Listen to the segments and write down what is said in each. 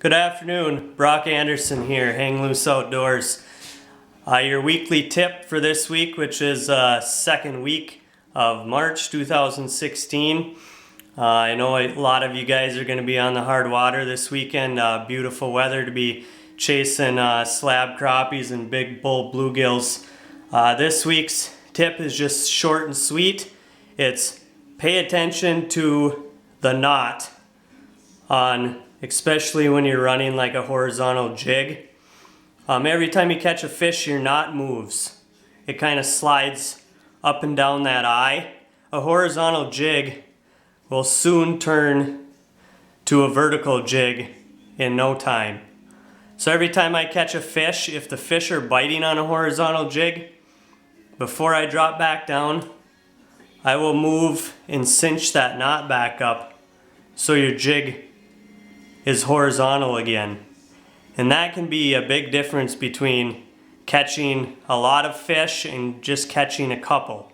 Good afternoon, Brock Anderson here, Hang Loose Outdoors. Your weekly tip for this week, which is second week of March 2016. I know a lot of you guys are going to be on the hard water this weekend. Beautiful weather to be chasing slab crappies and big bull bluegills. This week's tip is just short and sweet. It's pay attention to the knot on, especially when you're running like a horizontal jig. Every time you catch a fish, your knot moves. It kind of slides up and down that eye. A horizontal jig will soon turn to a vertical jig in no time. So every time I catch a fish, if the fish are biting on a horizontal jig, before I drop back down, I will move and cinch that knot back up so your jig is horizontal again. And that can be a big difference between catching a lot of fish and just catching a couple.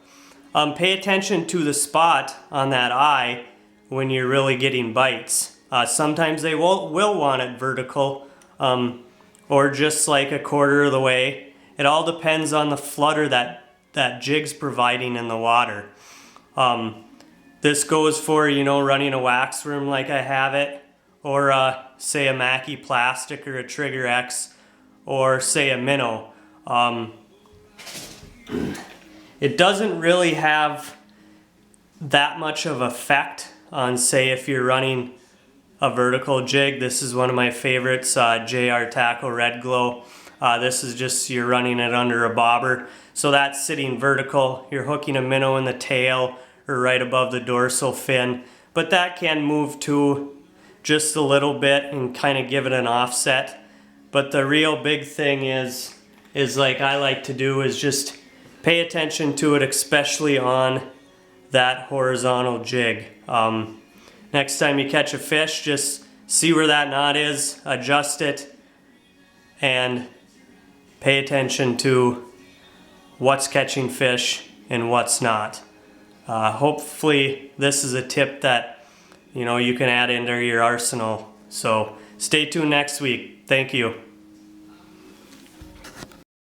Pay attention to the spot on that eye when you're really getting bites. Sometimes they will want it vertical or just like a quarter of the way. It all depends on the flutter that jig's providing in the water. This goes for, running a wax worm like I have it, or say a Mackie plastic or a Trigger X, or say a minnow. It doesn't really have that much of effect on, say, if you're running a vertical jig. This is one of my favorites, JR Tackle Red Glow. This is just, you're running it under a bobber. So that's sitting vertical. You're hooking a minnow in the tail or right above the dorsal fin. But that can move too, just a little bit, and kind of give it an offset. But the real big thing is like I like to do, is just pay attention to it, especially on that horizontal jig. Next time you catch a fish, just see where that knot is, adjust it, and pay attention to what's catching fish and what's not. Hopefully this is a tip that you can add into your arsenal. So stay tuned next week. Thank you.